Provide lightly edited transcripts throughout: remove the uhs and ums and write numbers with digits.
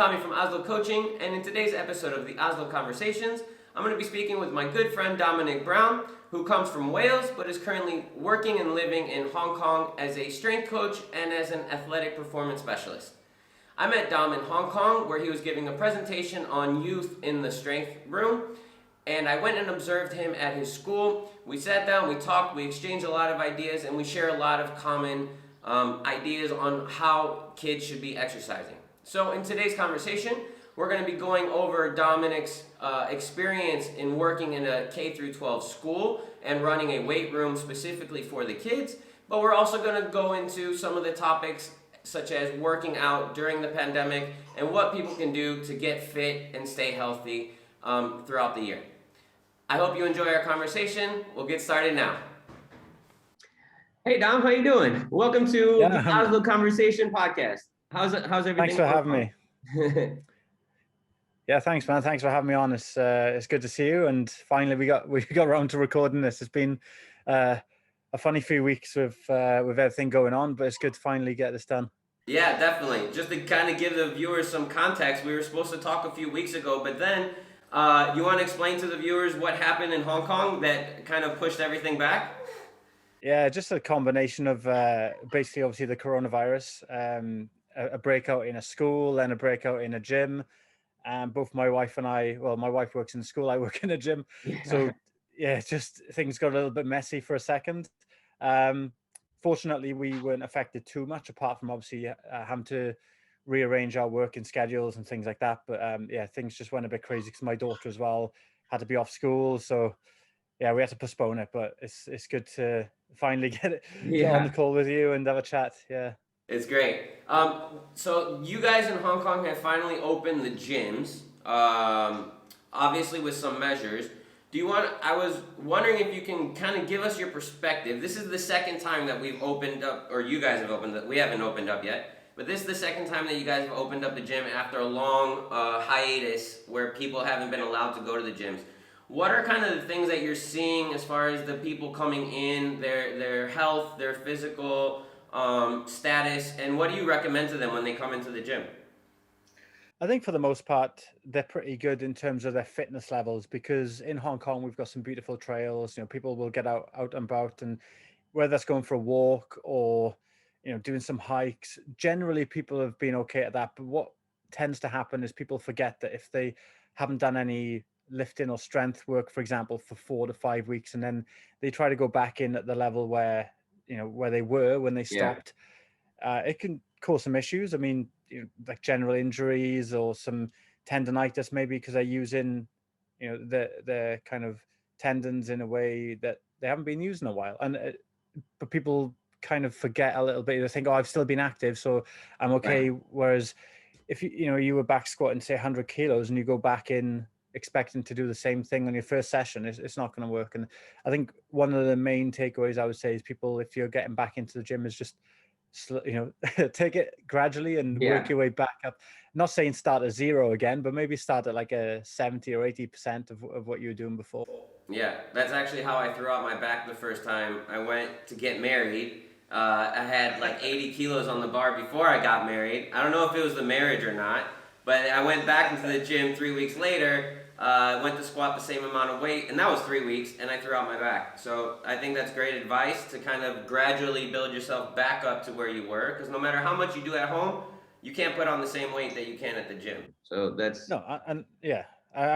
Tommy from AZLO Coaching, and in today's episode of the AZLO Conversations, I'm going to be speaking with my good friend Dominic Browne, who comes from Wales but is currently working and living in Hong Kong as a strength coach and as an athletic performance specialist. I met Dom in Hong Kong where he was giving a presentation on youth in the strength room, and I went and observed him at his school. We sat down, we talked, we exchanged a lot of ideas, and we share a lot of common ideas on how kids should be exercising. So in today's conversation, we're going to be going over Dominic's experience in working in a K through 12 school and running a weight room specifically for the kids, but we're also going to go into some of the topics such as working out during the pandemic and what people can do to get fit and stay healthy throughout the year. I hope you enjoy our conversation. We'll get started now. Hey Dom, how you doing? Welcome to the AZLO Conversation podcast. How's everything? Thanks for having me. Yeah, thanks, man. Thanks for having me on. It's good to see you. And finally, we got around to recording this. It's been a funny few weeks with everything going on, but it's good to finally get this done. Yeah, definitely. Just to kind of give the viewers some context, we were supposed to talk a few weeks ago, but then you want to explain to the viewers what happened in Hong Kong that kind of pushed everything back? Yeah, just a combination of basically, obviously, the coronavirus, a breakout in a school and a breakout in a gym. And both my wife and I, well, my wife works in school, I work in a gym. Yeah. So yeah, just things got a little bit messy for a second. Fortunately, we weren't affected too much, apart from obviously having to rearrange our working schedules and things like that. But yeah, things just went a bit crazy because my daughter as well had to be off school. So yeah, we had to postpone it, but it's good to finally get on the call with you and have a chat. Yeah. It's great. So you guys in Hong Kong have finally opened the gyms, obviously with some measures. I was wondering if you can kind of give us your perspective. This is the second time that we've opened up, or you guys have opened up. We haven't opened up yet, but this is the second time that you guys have opened up the gym after a long hiatus where people haven't been allowed to go to the gyms. What are kind of the things that you're seeing as far as the people coming in, their health, their physical status, and what do you recommend to them when they come into the gym? I think for the most part, they're pretty good in terms of their fitness levels, because in Hong Kong, we've got some beautiful trails. You know, people will get out and about, and whether that's going for a walk or, you know, doing some hikes, generally people have been okay at that. But what tends to happen is people forget that if they haven't done any lifting or strength work, for example, for 4 to 5 weeks, and then they try to go back in at the level where they were when they stopped, it can cause some issues. I mean, like general injuries or some tendonitis, maybe because they're using, the kind of tendons in a way that they haven't been used in a while. And but people kind of forget a little bit. They think, oh, I've still been active, so I'm okay. Right. Whereas if you were back squatting, say 100 kilos, and you go back in expecting to do the same thing on your first session, it's not going to work. And I think one of the main takeaways I would say is people, if you're getting back into the gym, is just take it gradually and work your way back up. Not saying start at zero again, but maybe start at like a 70 or 80% of what you were doing before. Yeah, that's actually how I threw out my back the first time I went to get married. I had like 80 kilos on the bar before I got married. I don't know if it was the marriage or not, but I went back into the gym 3 weeks later, went to squat the same amount of weight, and that was 3 weeks, and I threw out my back. So I think that's great advice to kind of gradually build yourself back up to where you were, because no matter how much you do at home, you can't put on the same weight that you can at the gym. So that's... No, and yeah,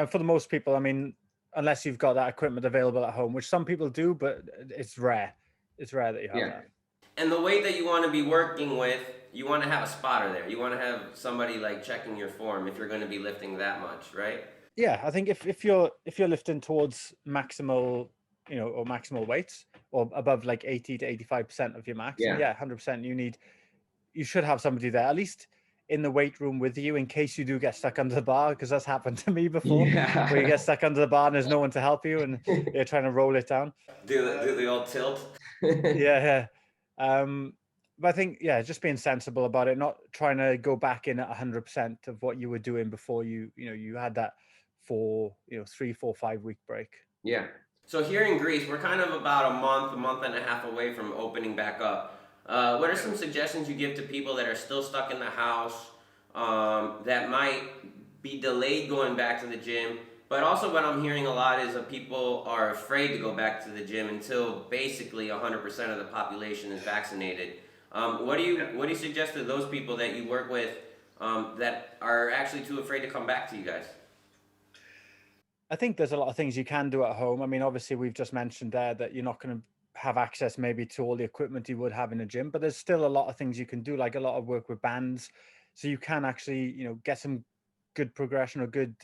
for the most people, I mean, unless you've got that equipment available at home, which some people do, but it's rare. It's rare that you have that. And the weight that you want to be working with, you want to have a spotter there. You want to have somebody like checking your form if you're going to be lifting that much, right? Yeah, I think if you're lifting towards maximal, or maximal weights, or above like 80 to 85% of your max, 100%, you should have somebody there, at least in the weight room with you, in case you do get stuck under the bar, because that's happened to me before, where you get stuck under the bar and there's no one to help you, and you're trying to roll it down. Do the old tilt. Yeah. But I think, just being sensible about it, not trying to go back in at 100% of what you were doing before you had that 3, 4, 5 week break. Yeah. So here in Greece, we're kind of about a month and a half away from opening back up. What are some suggestions you give to people that are still stuck in the house, that might be delayed going back to the gym. But also, what I'm hearing a lot is that people are afraid to go back to the gym until basically 100% of the population is vaccinated. What do you suggest to those people that you work with that are actually too afraid to come back to you guys? I think there's a lot of things you can do at home. I mean, obviously, we've just mentioned there that you're not going to have access maybe to all the equipment you would have in a gym, but there's still a lot of things you can do, like a lot of work with bands. So you can actually, get some good progression or good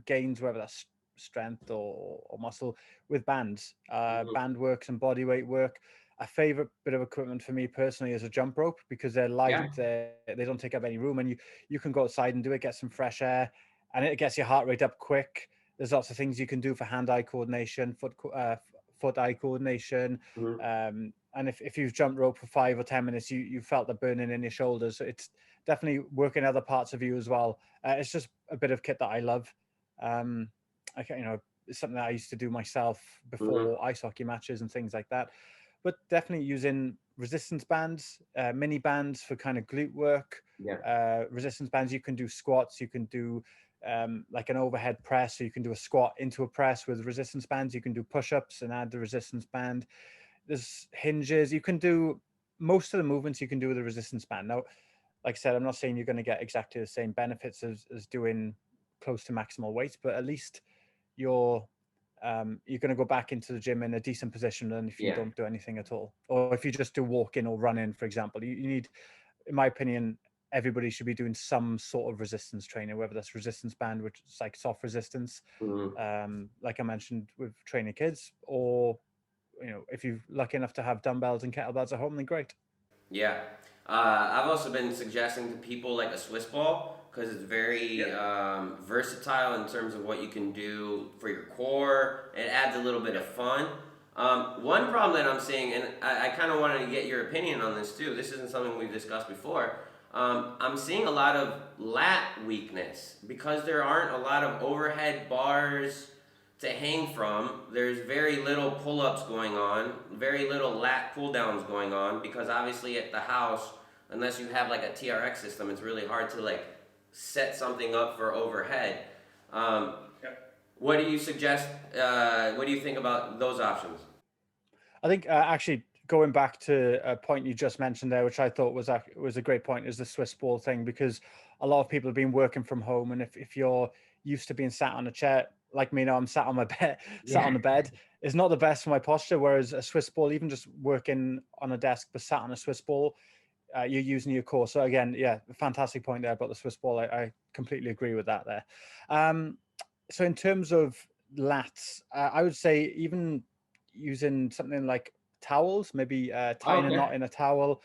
gains, whether that's strength or muscle with bands. Hmm. Band works and body weight work. A favorite bit of equipment for me personally is a jump rope because they're light, Yeah. they don't take up any room, and you can go outside and do it, get some fresh air, and it gets your heart rate up quick. There's lots of things you can do for hand-eye coordination, foot-eye coordination. Hmm. And if you've jumped rope for 5 or 10 minutes, you felt the burning in your shoulders. So it's definitely working other parts of you as well. It's just a bit of kit that I love. Um, it's something that I used to do myself Hmm. before ice hockey matches and things like that. But definitely using resistance bands, mini bands for kind of glute work. Yeah. Resistance bands, you can do squats, you can do like an overhead press, so you can do a squat into a press with resistance bands. You can do push-ups and add the resistance band. There's hinges. You can do most of the movements you can do with a resistance band. Now, like I said, I'm not saying you're going to get exactly the same benefits as doing close to maximal weights, but at least you're you're going to go back into the gym in a decent position than if you Yeah. don't do anything at all, or if you just do walking or running, for example. You need, in my opinion, everybody should be doing some sort of resistance training, whether that's resistance band, which is like soft resistance, Hmm. like I mentioned with training kids, or if you're lucky enough to have dumbbells and kettlebells at home, then great. Yeah. I've also been suggesting to people like a Swiss ball because it's very versatile in terms of what you can do for your core. It adds a little bit of fun. One problem that I'm seeing, and I kind of wanted to get your opinion on this too. This isn't something we've discussed before. I'm seeing a lot of lat weakness because there aren't a lot of overhead bars to hang from. There's very little pull-ups going on, very little lat pull-downs going on because obviously at the house, unless you have like a TRX system, it's really hard to like set something up for overhead. Um, what do you suggest? What do you think about those options? I think actually going back to a point you just mentioned there, which I thought was a great point, is the Swiss ball thing, because a lot of people have been working from home, and if you're used to being sat on a chair, like me now, I'm sat on my bed, sat on Yeah. the bed, is not the best for my posture. Whereas a Swiss ball, even just working on a desk but sat on a Swiss ball, you're using your core. So again, yeah, fantastic point there about the Swiss ball. I completely agree with that there. Um, so in terms of lats, I would say even using something like towels, maybe Oh, tying a okay. knot in a towel,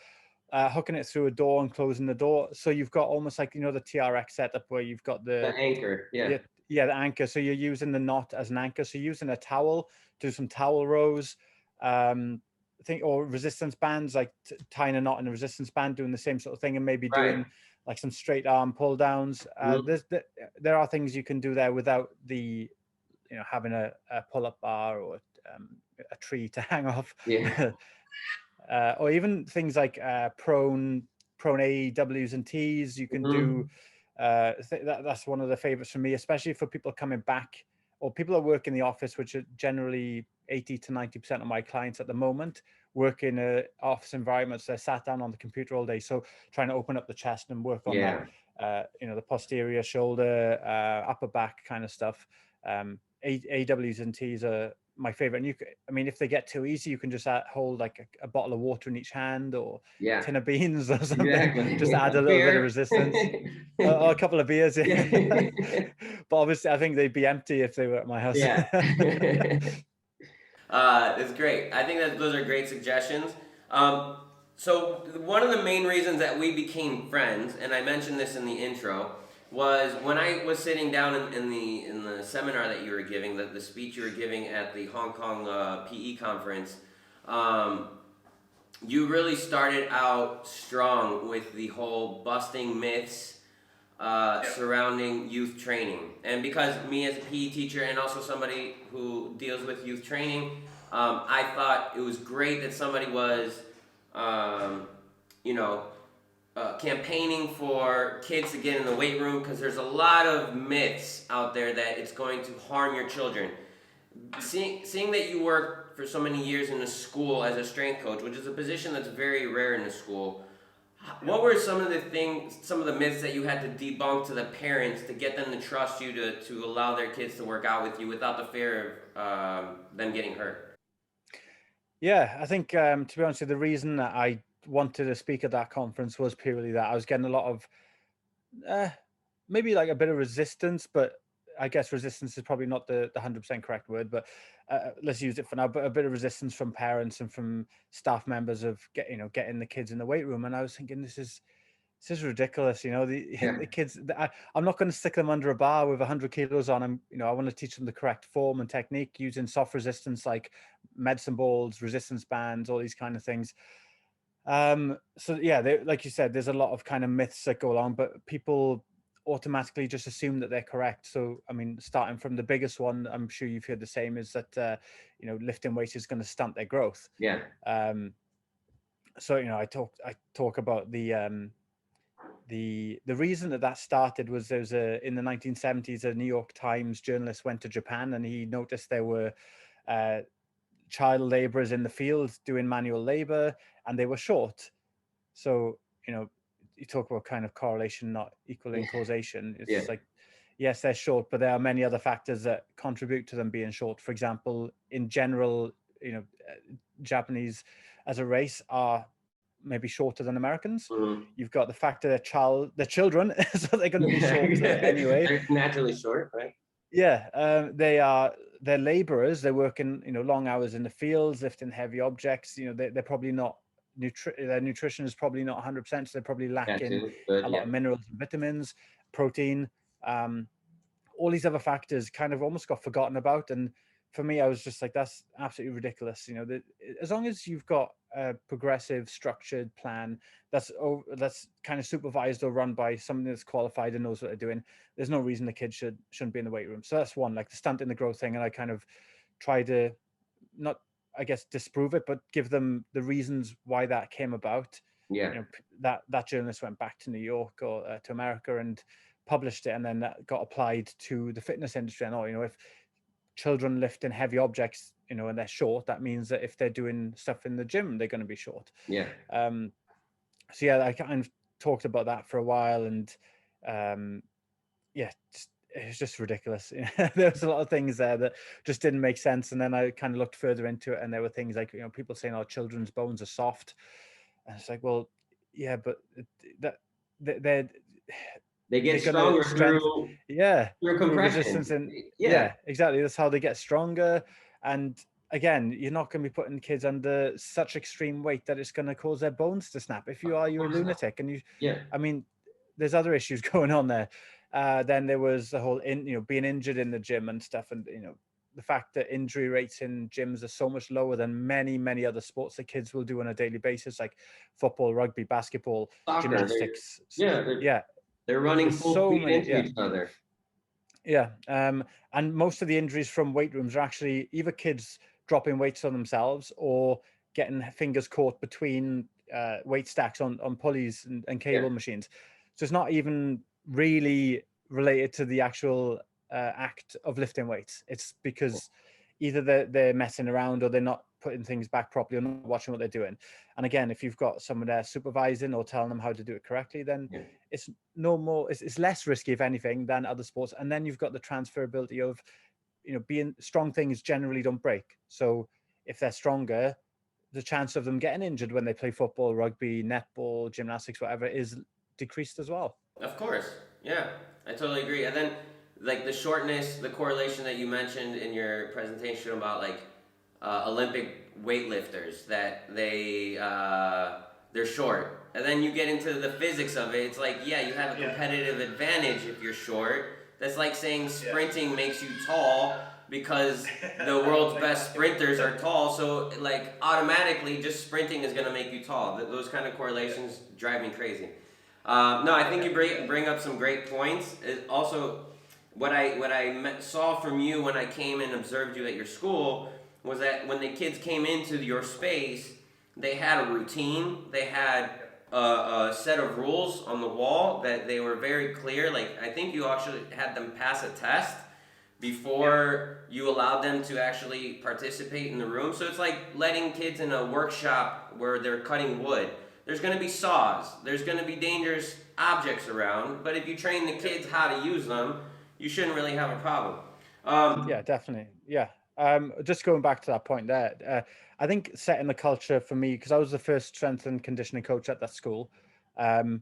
hooking it through a door and closing the door. So you've got almost like, the TRX setup where you've got The anchor. Yeah. yeah, yeah, the anchor. So you're using the knot as an anchor. So you're using a towel, do some towel rows, or resistance bands, like tying a knot in a resistance band, doing the same sort of thing, and maybe Right. doing like some straight arm pull downs. Mm-hmm. There are things you can do there without the having a pull up bar or a tree to hang off. Yeah. Or even things like prone AEWs and Ts. You can Mm-hmm. do that's one of the favorites for me, especially for people coming back or people that work in the office, which are generally 80 to 90% of my clients at the moment work in a office environments. They're sat down on the computer all day, so trying to open up the chest and work on that, Yeah. the posterior shoulder, upper back kind of stuff. AWs and Ts are my favorite. And I mean, if they get too easy, you can just hold like a bottle of water in each hand or a Yeah. tin of beans or something, just Exactly. add a A little bit of beer. resistance. Or a couple of beers. Yeah. Yeah. But obviously, I think they'd be empty if they were at my house. Yeah. It's great. I think that those are great suggestions. So one of the main reasons that we became friends, and I mentioned this in the intro, was when I was sitting down in the seminar that you were giving, the speech you were giving at the Hong Kong PE conference. Um, you really started out strong with the whole busting myths surrounding youth training. And because me as a PE teacher and also somebody who deals with youth training, I thought it was great that somebody was, um, you know, campaigning for kids to get in the weight room because there's a lot of myths out there that it's going to harm your children. Seeing that you work for so many years in a school as a strength coach, which is a position that's very rare in a school, what were some of the myths that you had to debunk to the parents to get them to trust you to allow their kids to work out with you without the fear of them getting hurt? Yeah, I think to be honest, the reason that I wanted to speak at that conference was purely that I was getting a lot of maybe like a bit of resistance, but I guess resistance is probably not the 100% correct word, but let's use it for now. But a bit of resistance from parents and from staff members of getting the kids in the weight room, and I was thinking this is ridiculous. Yeah. The kids. I'm not going to stick them under a bar with 100 kilos on them. I want to teach them the correct form and technique using soft resistance like medicine balls, resistance bands, all these kind of things. So yeah, like you said, there's a lot of kind of myths that go along, but people automatically just assume that they're correct. So I mean, starting from the biggest one, I'm sure you've heard the same, is that lifting weights is going to stunt their growth. Yeah. So I talk about the reason that started was in the 1970s, a New York Times journalist went to Japan and he noticed there were child laborers in the fields doing manual labor, and they were short. So you talk about kind of correlation not equaling causation. It's like, yes, they're short, but there are many other factors that contribute to them being short. For example, in general, Japanese as a race are maybe shorter than Americans. Mm-hmm. You've got the fact that they're children, so they're going to be short anyway. They're naturally short, right? Yeah, they're laborers. They're working long hours in the fields, lifting heavy objects. They're probably not their nutrition is probably not 100%, so they're probably lacking a lot of minerals and vitamins, protein. All these other factors kind of almost got forgotten about, and for me, I was just like, that's absolutely ridiculous. As long as you've got a progressive, structured plan that's kind of supervised or run by someone that's qualified and knows what they're doing, there's no reason the kids shouldn't be in the weight room. So that's one, like the stunt in the growth thing, and I kind of try to not, I guess, disprove it, but give them the reasons why that came about. Yeah. That journalist went back to New York or to America and published it, and then that got applied to the fitness industry. And if children lifting heavy objects, and they're short, that means that if they're doing stuff in the gym, they're going to be short. Yeah. So yeah, I kind of talked about that for a while, and it was just ridiculous. There was a lot of things there that just didn't make sense. And then I kind of looked further into it, and there were things like, people saying, "Oh, children's bones are soft," and it's like, well, yeah, but they get stronger through compression. Resistance, and yeah, exactly. That's how they get stronger. And again, you're not going to be putting kids under such extreme weight that it's going to cause their bones to snap. If you're a lunatic, and I mean, there's other issues going on there. Then there was the whole being injured in the gym and stuff, and the fact that injury rates in gyms are so much lower than many other sports that kids will do on a daily basis, like football, rugby, basketball, soccer, gymnastics. They're running full speed into each other. Yeah. And most of the injuries from weight rooms are actually either kids dropping weights on themselves or getting fingers caught between weight stacks on pulleys and cable machines. So it's not even really related to the actual act of lifting weights. It's because either they're messing around or they're not putting things back properly or not watching what they're doing. And again, if you've got someone there supervising or telling them how to do it correctly, then it's it's less risky, if anything, than other sports. And then you've got the transferability of, being strong things generally don't break. So if they're stronger, the chance of them getting injured when they play football, rugby, netball, gymnastics, whatever, is decreased as well. Of course. Yeah, I totally agree. And then like the shortness, the correlation that you mentioned in your presentation about like Olympic weightlifters, that they're short, and then you get into the physics of it. It's like, yeah, you have a competitive advantage if you're short. That's like saying sprinting makes you tall because the world's best sprinters are tall, so like automatically just sprinting is going to make you tall. Those kind of correlations drive me crazy. No, I think you bring up some great points. Also, what I saw from you when I came and observed you at your school was that when the kids came into your space, they had a routine. They had a set of rules on the wall that they were very clear. Like I think you actually had them pass a test before you allowed them to actually participate in the room. So it's like letting kids in a workshop where they're cutting wood. There's going to be saws. There's going to be dangerous objects around. But if you train the kids how to use them, you shouldn't really have a problem. Yeah, definitely. Yeah. Just going back to that point there, I think setting the culture for me, because I was the first strength and conditioning coach at that school, um,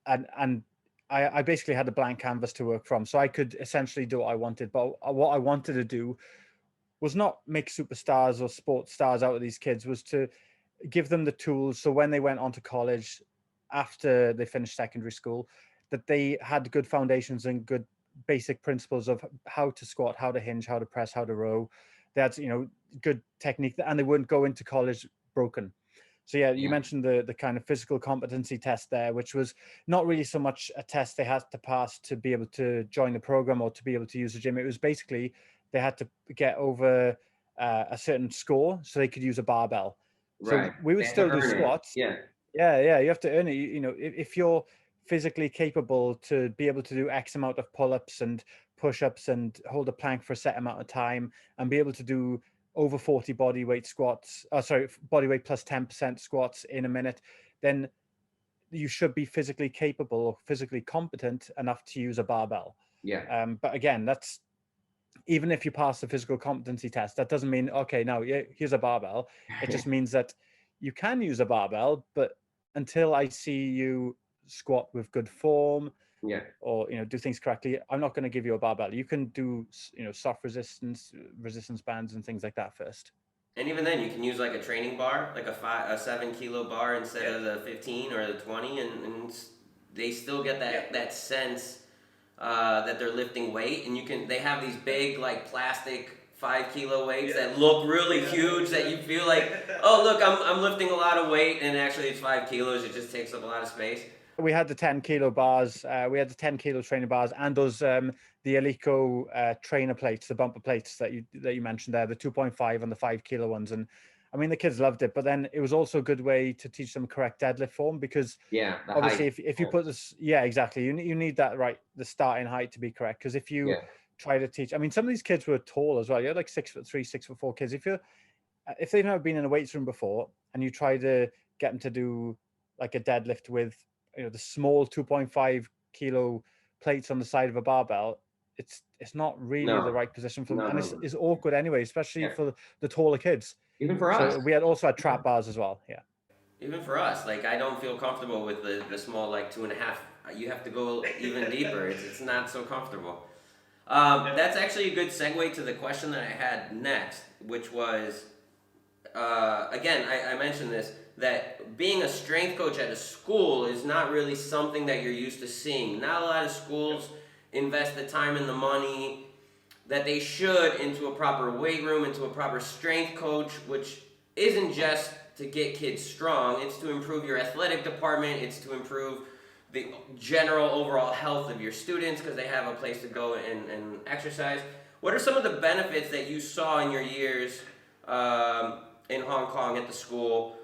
and I basically had a blank canvas to work from, so I could essentially do what I wanted. But what I wanted to do was not make superstars or sports stars out of these kids, was to give them the tools so when they went on to college after they finished secondary school, that they had good foundations and good basic principles of how to squat, how to hinge, how to press, how to row. They had, good technique, and they wouldn't go into college broken. So yeah, you Yeah. mentioned the kind of physical competency test there, which was not really so much a test they had to pass to be able to join the program or to be able to use the gym. It was basically they had to get over a certain score so they could use a barbell. So Right. we They would have to still do earn it. squats. Yeah. Yeah, you have to earn it. If you're physically capable to be able to do X amount of pull-ups and push-ups and hold a plank for a set amount of time and be able to do over 40 body weight squats, body weight plus 10% squats in a minute, then you should be physically capable or physically competent enough to use a barbell. Yeah. But again, that's even if you pass the physical competency test, that doesn't mean, okay, now here's a barbell. It just means that you can use a barbell, but until I see you squat with good form Yeah. or do things correctly, I'm not going to give you a barbell. You can do soft resistance bands and things like that first. And even then, you can use like a training bar, like a 7 kilo bar instead of the 15 or the 20, and they still get that sense that they're lifting weight. And they have these big like plastic 5 kilo weights that look really huge that you feel like, oh look, I'm lifting a lot of weight, and actually it's 5 kilos. It just takes up a lot of space. We had the 10 kilo bars. We had the 10 kilo training bars and those the AZLO trainer plates, the bumper plates that you mentioned there, the 2.5 and the 5 kilo ones. And I mean, the kids loved it. But then it was also a good way to teach them correct deadlift form, because Yeah, the obviously height. if you put this, yeah, exactly, you need that the starting height to be correct. Because if you Yeah. try to teach, I mean, some of these kids were tall as well. You had like 6'3", 6'4" kids. If they've never been in a weights room before and you try to get them to do like a deadlift with the small 2.5 kilo plates on the side of a barbell, it's not really the No. right position for them, No. and No. it's awkward anyway, especially Yeah. for the taller kids. Even for us. So we had also had trap bars as well. Yeah. Even for us, like I don't feel comfortable with the small like 2.5. You have to go even deeper. It's not so comfortable. That's actually a good segue to the question that I had next, which was again, I mentioned this, that being a strength coach at a school is not really something that you're used to seeing. Not a lot of schools invest the time and the money that they should into a proper weight room, into a proper strength coach, which isn't just to get kids strong, it's to improve your athletic department, it's to improve the general overall health of your students because they have a place to go and exercise. What are some of the benefits that you saw in your years in Hong Kong at the school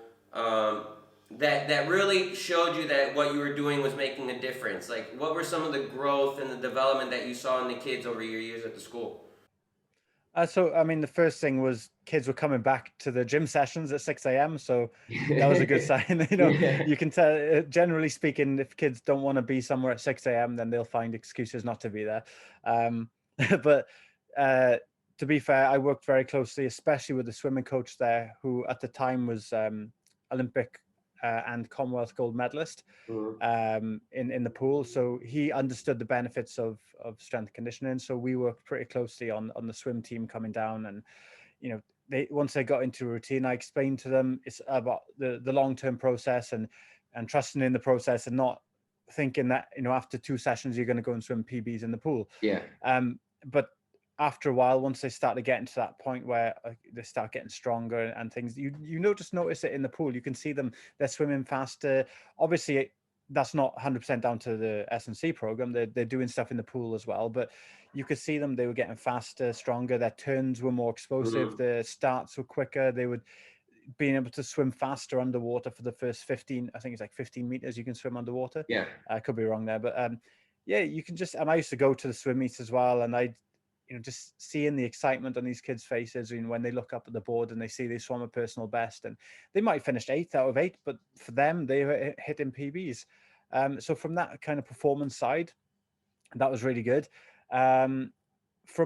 that really showed you that what you were doing was making a difference? Like, what were some of the growth and the development that you saw in the kids over your years at the school? So, I mean, the first thing was kids were coming back to the gym sessions at 6 a.m. So that was a good sign. Yeah. You can tell, generally speaking, if kids don't want to be somewhere at 6 a.m., then they'll find excuses not to be there. Um, but to be fair, I worked very closely, especially with the swimming coach there, who at the time was Olympic and Commonwealth gold medalist Mhm. in the pool. So he understood the benefits of strength conditioning. So we worked pretty closely on the swim team coming down, and they once they got into a routine, I explained to them it's about the long-term process and trusting in the process and not thinking that after 2 sessions you're going to go and swim PBs in the pool. Yeah. But after a while, once they start to get into that point where they start getting stronger and things, just notice it in the pool. You can see them; they're swimming faster. Obviously, that's not 100% down to the S&C program. They're doing stuff in the pool as well, but you could see them. They were getting faster, stronger. Their turns were more explosive. Mhm. Their starts were quicker. They would being able to swim faster underwater for the first 15, I think it's like 15 meters you can swim underwater. Yeah. I could be wrong there, but yeah, you can just, and I used to go to the swim meets as well, and I, just seeing the excitement on these kids' faces, when they look up at the board and they see they swam a personal best, and they might finish 8 out of 8, but for them, they were hitting PBs. So from that kind of performance side, that was really good. From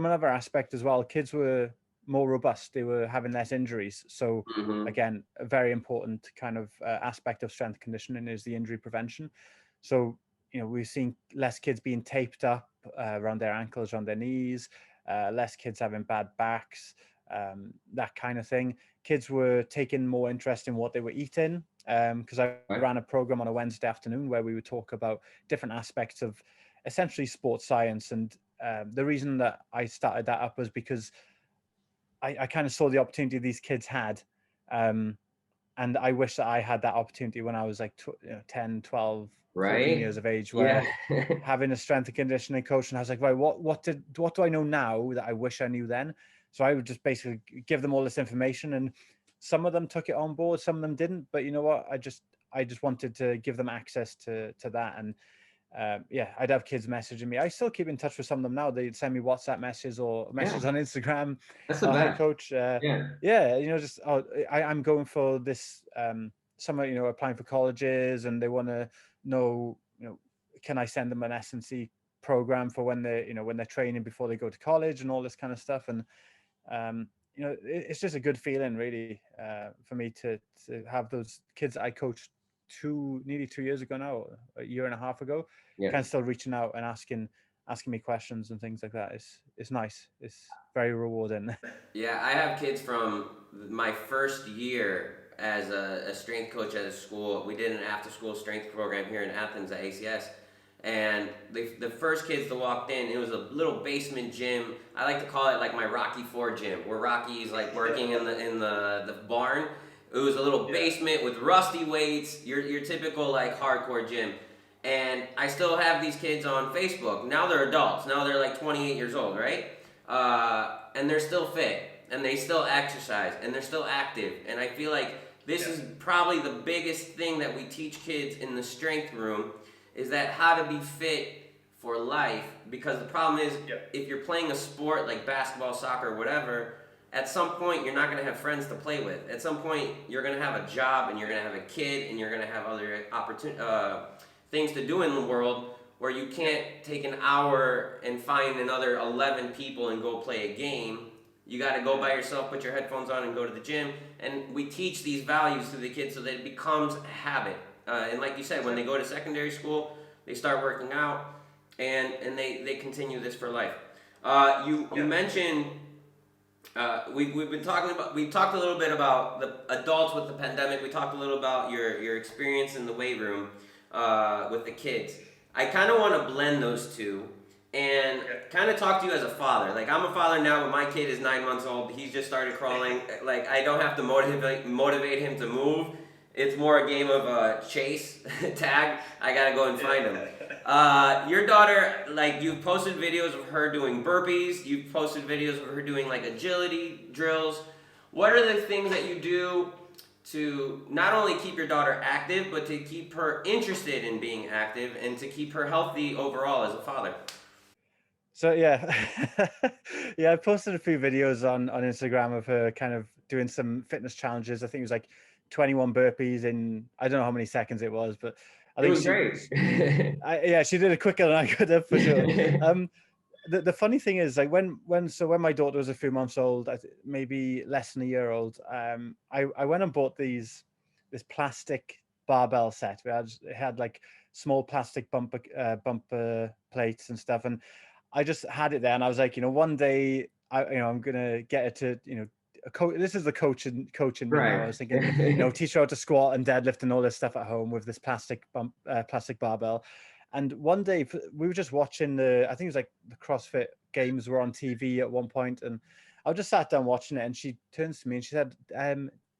another aspect as well, kids were more robust. They were having less injuries. So Mm-hmm. again, a very important kind of aspect of strength conditioning is the injury prevention. So, we've seen less kids being taped up around their ankles, around their knees, less kids having bad backs, that kind of thing. Kids were taking more interest in what they were eating, because I Right. ran a program on a Wednesday afternoon where we would talk about different aspects of essentially sports science. And the reason that I started that up was because I kind of saw the opportunity these kids had. And I wish that I had that opportunity when I was like 10, 12, 14 Right. years of age, Yeah. where having a strength and conditioning coach, and I was like, right, what do I know now that I wish I knew then? So I would just basically give them all this information, and some of them took it on board, some of them didn't. But you know what? I just wanted to give them access to that. And yeah, I'd have kids messaging me. I still keep in touch with some of them now. They'd send me WhatsApp messages or Yeah. messages on Instagram. That's the Oh, hey best. coach. Yeah. Yeah, just I'm going for this summer, applying for colleges, and they want to know, can I send them an S&C program for when they're training before they go to college and all this kind of stuff. And it's just a good feeling, really, for me to have those kids I coached nearly 2 years ago now, a year and a half ago, Yeah. kind of still reaching out and asking me questions and things like that. It's nice. It's very rewarding. Yeah, I have kids from my first year as a strength coach at a school. We did an after school strength program here in Athens at ACS. And the first kids that walked in, it was a little basement gym. I like to call it like my Rocky IV gym, where Rocky's like working in the barn. It was a little basement with rusty weights, your typical like hardcore gym. And I still have these kids on Facebook. Now they're adults. Now they're like 28 years old, right? And they're still fit, and they still exercise, and they're still active. And I feel like this is probably the biggest thing that we teach kids in the strength room, is that how to be fit for life. Because the problem is, if you're playing a sport like basketball, soccer, whatever, at some point you're not going to have friends to play with. At some point you're going to have a job, and you're going to have a kid, and you're going to have other things to do in the world, where you can't take an hour and find another 11 people and go play a game. You got to go by yourself, put your headphones on, and go to the gym. And we teach these values to the kids so that it becomes a habit. And like you said, when they go to secondary school, they start working out, and they continue this for life. You mentioned, we've talked a little bit about the adults with the pandemic. We talked a little about your experience in the weight room with the kids. I kind of want to blend those two and kind of talk to you as a father. Like, I'm a father now, but my kid is 9 months old. He's just started crawling. Like, I don't have to motivate him to move. It's more a game of chase, tag. I gotta go and find him. Your daughter, like, you've posted videos of her doing burpees. You've posted videos of her doing like agility drills. What are the things that you do to not only keep your daughter active, but to keep her interested in being active and to keep her healthy overall as a father? So yeah, yeah, I posted a few videos on Instagram of her kind of doing some fitness challenges. I think it was like 21 burpees in, I don't know how many seconds it was, but I It think was great. yeah, she did it quicker than I could have, for sure. The funny thing is, like, when my daughter was a few months old, maybe less than a year old, I went and bought this plastic barbell set. It had like small plastic bumper plates and stuff, and I just had it there, and I was like, one day I'm gonna get it to, this is the coaching me now. I Right. was thinking, teach her how to squat and deadlift and all this stuff at home with this plastic barbell. And one day we were just watching I think it was like the CrossFit games were on TV at one point, and I just sat down watching it, and she turns to me and she said,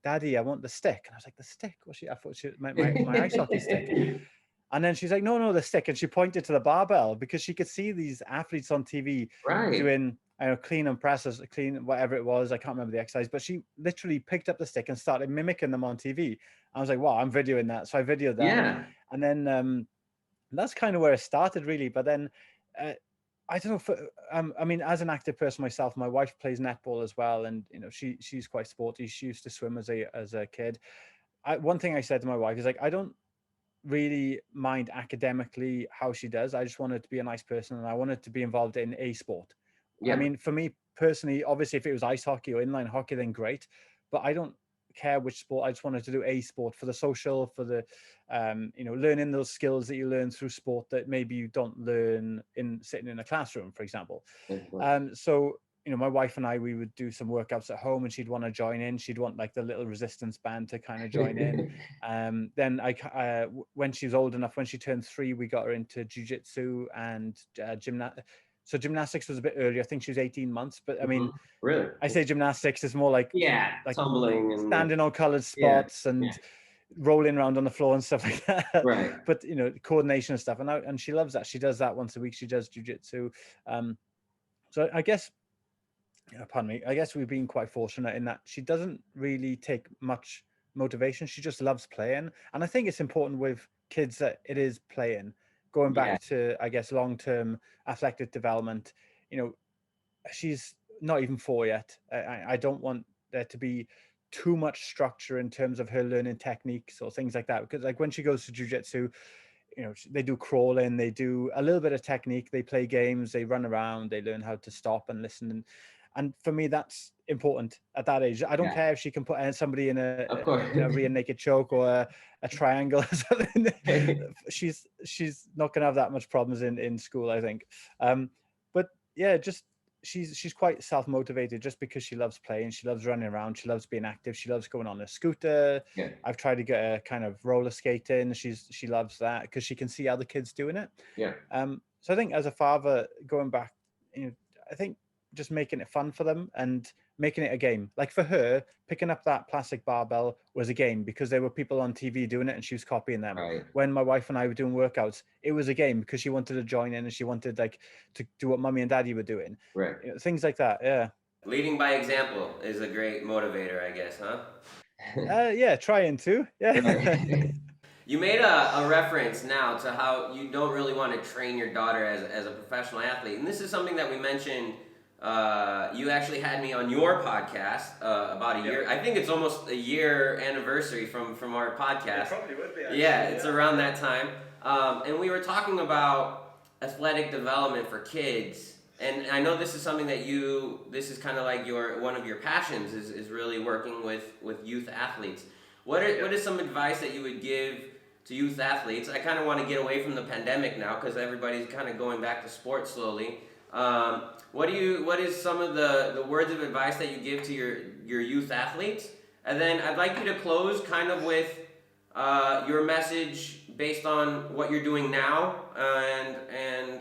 Daddy, I want the stick. And I was like, the stick? I thought she my ice hockey stick. And then she's like, no, the stick. And she pointed to the barbell because she could see these athletes on TV Right. doing, I don't know, clean and presses, clean, whatever it was. I can't remember the exercise, but she literally picked up the stick and started mimicking them on TV. I was like, wow, I'm videoing that. So I videoed that. Yeah. And then that's kind of where it started, really. But then uh, I don't know. I mean, as an active person myself, my wife plays netball as well, and she's quite sporty. She used to swim as a kid. One thing I said to my wife is like, I don't really mind academically how she does. I just want her to be a nice person, and I want her to be involved in a sport. I Yeah. mean, for me personally, obviously, if it was ice hockey or inline hockey, then great. But I don't care which sport. I just wanted to do a sport for the social, for the learning those skills that you learn through sport that maybe you don't learn in sitting in a classroom, for example. So my wife and I, we would do some workouts at home, and she'd want to join in. She'd want like the little resistance band to kind of join in. Then when she was old enough, when she turned 3, we got her into jujitsu and gymnastics. So gymnastics was a bit earlier. I think she was 18 months, but I mean, Really? I say gymnastics is more like Yeah, like tumbling and standing on colored yeah, spots yeah, and rolling around on the floor and stuff like that. right. But coordination and stuff, and she loves that. She does that once a week. She does jujitsu. So I guess, pardon me, I guess we've been quite fortunate in that she doesn't really take much motivation. She just loves playing. And I think it's important with kids that it is playing. Going Yeah, back to, I guess, long-term athletic development, she's not even 4 yet. I don't want there to be too much structure in terms of her learning techniques or things like that. Because like when she goes to jujitsu, they do crawling, they do a little bit of technique, they play games, they run around, they learn how to stop and listen. And for me, that's important at that age. I don't yeah, care if she can put somebody in of course. a rear naked choke or a triangle or something. She's not going to have that much problems in school, I think. But yeah, just she's quite self-motivated just because she loves playing, she loves running around, she loves being active, she loves going on a scooter. Yeah, I've tried to get her kind of roller skating. She loves that because she can see other kids doing it. yeah, So I think as a father, going back, I think just making it fun for them and making it a game. Like for her, picking up that plastic barbell was a game because there were people on TV doing it and she was copying them. right, When my wife and I were doing workouts, it was a game because she wanted to join in and she wanted like to do what mommy and daddy were doing. right. Things like that. Yeah. Leading by example is a great motivator, I guess, huh? Yeah, trying to. Yeah. Right. You made a reference now to how you don't really want to train your daughter as a professional athlete. And this is something that we mentioned. You actually had me on your podcast about a year. I think it's almost a year anniversary from our podcast. It probably would be, actually, yeah, it's around that time. And we were talking about athletic development for kids. And I know this is something that this is kind of like one of your passions is really working with youth athletes. What is some advice that you would give to youth athletes? I kind of want to get away from the pandemic now because everybody's kind of going back to sports slowly. What is some of the words of advice that you give to your youth athletes? And then I'd like you to close kind of with your message based on what you're doing now and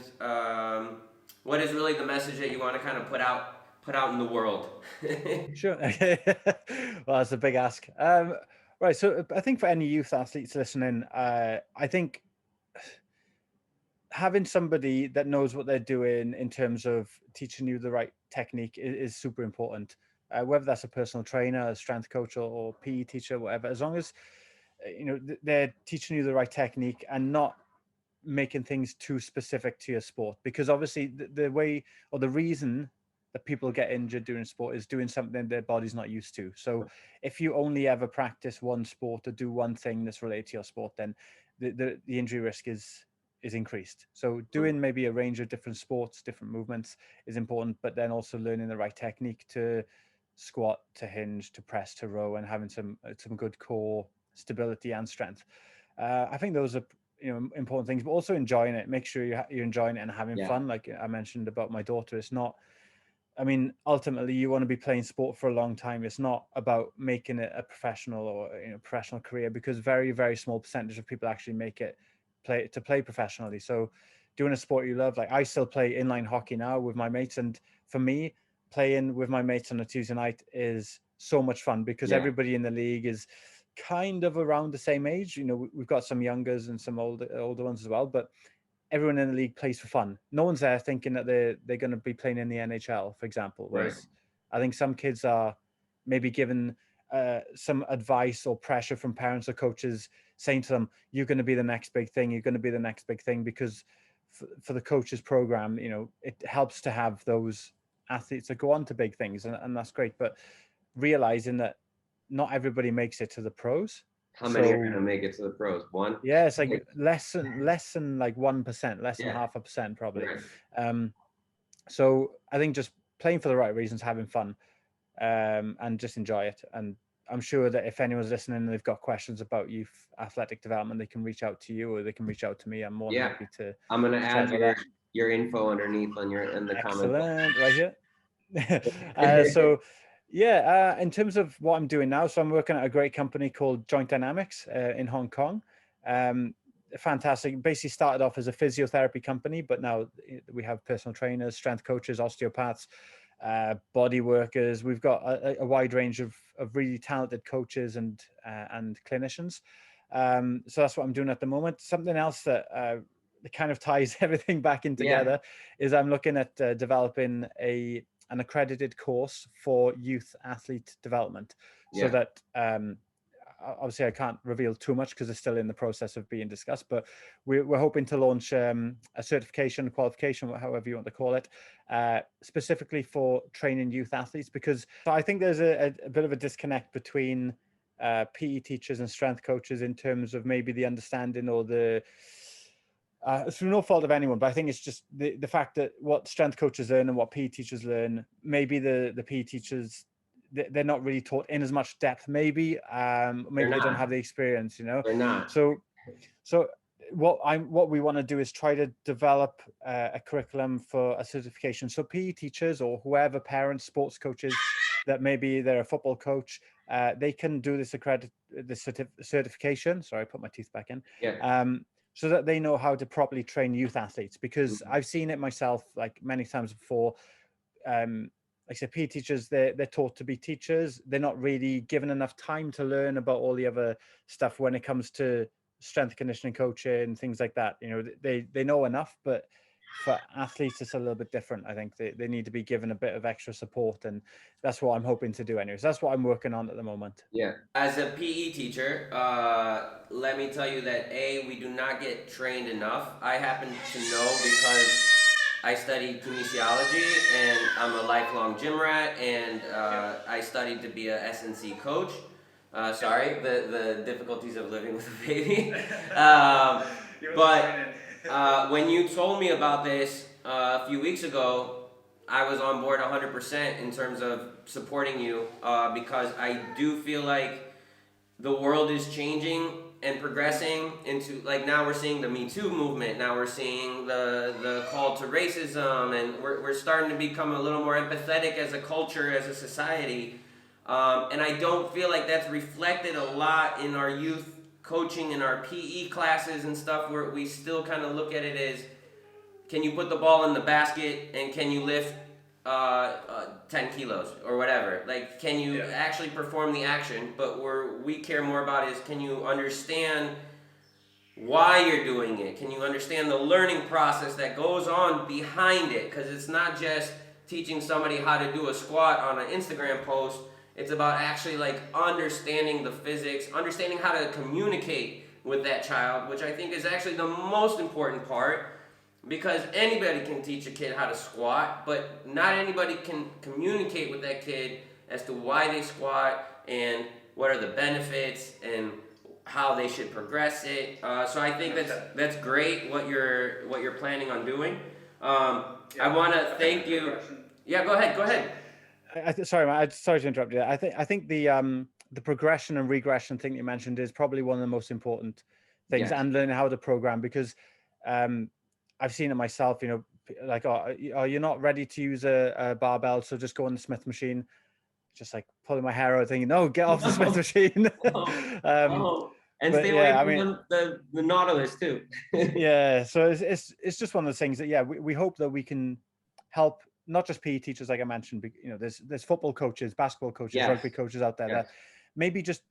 what is really the message that you want to kind of put out in the world. Sure. Well, that's a big ask. Right. So I think for any youth athletes listening, I think having somebody that knows what they're doing in terms of teaching you the right technique is super important. Whether that's a personal trainer, a strength coach, or PE teacher, whatever, as long as they're teaching you the right technique and not making things too specific to your sport, because obviously the way or the reason that people get injured doing sport is doing something their body's not used to. So if you only ever practice one sport or do one thing that's related to your sport, then the injury risk is increased. So doing maybe a range of different sports, different movements is important, but then also learning the right technique to squat, to hinge, to press, to row, and having some good core stability and strength. I think those are important things, but also enjoying it. Make sure you're enjoying it and having fun. Like I mentioned about my daughter, it's not, I mean, ultimately you want to be playing sport for a long time. It's not about making it a professional or professional career, because very, very small percentage of people actually make it play professionally. So doing a sport you love, like I still play inline hockey now with my mates, and for me, playing with my mates on a Tuesday night is so much fun because everybody in the league is kind of around the same age. You know, we've got some youngers and some older ones as well, but everyone in the league plays for fun. No one's there thinking that they're going to be playing in the NHL, for example. Right. Whereas I think some kids are maybe given some advice or pressure from parents or coaches saying to them, "You're going to be the next big thing. You're going to be the next big thing," because for the coaches program, you know, it helps to have those athletes that go on to big things, and that's great. But realizing that not everybody makes it to the pros. How many are going to make it to the pros? One? Yeah, it's like less than like 1%, less than Yeah. 0.5% probably. Right. So I think just playing for the right reasons, having fun, and just enjoy it. And I'm sure that if anyone's listening and they've got questions about youth athletic development, they can reach out to you or they can reach out to me. I'm more than happy to. I'm going to chat add about your info underneath in the comments. Excellent, right here. So yeah, in terms of what I'm doing now, so I'm working at a great company called Joint Dynamics in Hong Kong. Fantastic. Basically started off as a physiotherapy company, but now we have personal trainers, strength coaches, osteopaths, body workers. We've got a wide range of really talented coaches and clinicians. So that's what I'm doing at the moment. Something else that kind of ties everything back in together is I'm looking at developing an accredited course for youth athlete development, so that obviously I can't reveal too much because it's still in the process of being discussed, but we're hoping to launch a certification, qualification, however you want to call it, specifically for training youth athletes, because I think there's a bit of a disconnect between PE teachers and strength coaches in terms of maybe the understanding or the through no fault of anyone, but I think it's just the fact that what strength coaches learn and what PE teachers learn, maybe the PE teachers, they're not really taught in as much depth. Maybe they don't have the experience, you know. They're not. So what we want to do is try to develop a curriculum for a certification. So PE teachers or whoever, parents, sports coaches, that maybe they're a football coach, they can do this certification. Sorry, I put my teeth back in. So that they know how to properly train youth athletes, because I've seen it myself like many times before. Like I said, PE teachers, they're taught to be teachers. They're not really given enough time to learn about all the other stuff when it comes to strength conditioning coaching, things like that. You know, they know enough, but for athletes, it's a little bit different. I think they need to be given a bit of extra support, and that's what I'm hoping to do anyways. That's what I'm working on at the moment. Yeah. As a PE teacher, let me tell you that we do not get trained enough. I happen to know because I studied kinesiology and I'm a lifelong gym rat, and I studied to be a S&C coach. Sorry, the difficulties of living with a baby. But when you told me about this a few weeks ago, I was on board 100% in terms of supporting you, because I do feel like the world is changing and progressing into, like, now we're seeing the Me Too movement, now we're seeing the call to racism, and we're starting to become a little more empathetic as a culture, as a society, and I don't feel like that's reflected a lot in our youth coaching and our PE classes and stuff, where we still kind of look at it as, can you put the ball in the basket and can you lift 10 kilos or whatever? Like, can you actually perform the action? But we care more about is, can you understand why you're doing it? Can you understand the learning process that goes on behind it? Because it's not just teaching somebody how to do a squat on an Instagram post. It's about actually like understanding the physics, understanding how to communicate with that child, which I think is actually the most important part, because anybody can teach a kid how to squat, but not anybody can communicate with that kid as to why they squat and what are the benefits and how they should progress it. So I think that's great what you're planning on doing. I want to thank you. Yeah, go ahead. Sorry, man, sorry to interrupt you. I think the progression and regression thing you mentioned is probably one of the most important things, and learning how to program, because I've seen it myself. You know, like, you're not ready to use a barbell, so just go on the Smith machine. Just like pulling my hair out, thinking, "No, get off the Smith machine." And stay away from the Nautilus too. Yeah, so it's just one of those things that we hope that we can help not just PE teachers, like I mentioned. You know, there's football coaches, basketball coaches, rugby coaches out there that maybe just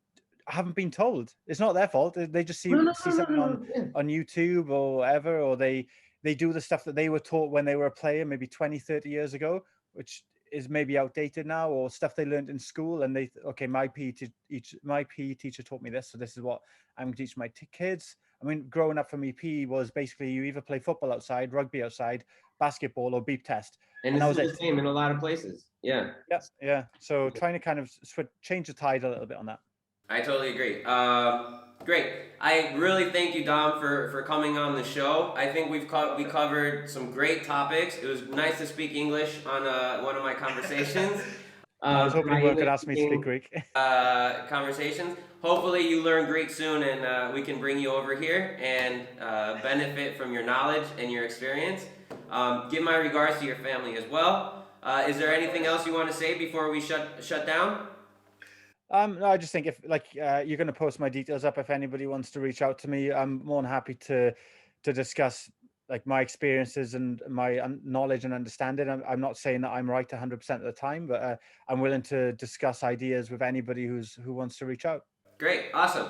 haven't been told. It's not their fault. They just see No, no, see no, no, something no. Yeah. on YouTube or whatever, or they do the stuff that they were taught when they were a player maybe 20, 30 years ago, which is maybe outdated now, or stuff they learned in school, and okay, my PE teacher taught me this, so this is what I'm going to teach my kids. I mean, growing up for me, PE was basically you either play football outside, rugby outside, basketball, or beep test, And and that it's was still it. the same in a lot of places. Yeah. Yeah, yeah. So trying to kind of change the tide a little bit on that. I totally agree. Great. I really thank you, Dom, for coming on the show. I think we covered some great topics. It was nice to speak English on one of my conversations. I was hoping my you weren't going to English ask me to speak speaking Greek. conversations. Hopefully, you learn Greek soon, and we can bring you over here and benefit from your knowledge and your experience. Give my regards to your family as well. Is there anything else you want to say before we shut down? No, I just think if you're going to post my details up, if anybody wants to reach out to me, I'm more than happy to discuss like my experiences and my knowledge and understanding. I'm not saying that I'm right 100% of the time, but I'm willing to discuss ideas with anybody who wants to reach out. Great, awesome.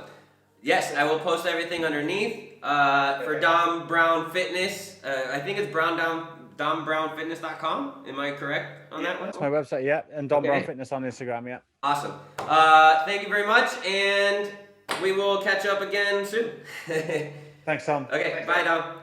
Yes, I will post everything underneath. For Dom Browne Fitness, I think it's DomBrowneFitness.com. Am I correct on that one? That's my website, yeah, and Dom Okay. Browne Fitness on Instagram, yeah. Awesome. Thank you very much, and we will catch up again soon. Thanks, Tom. Okay, bye, Dom.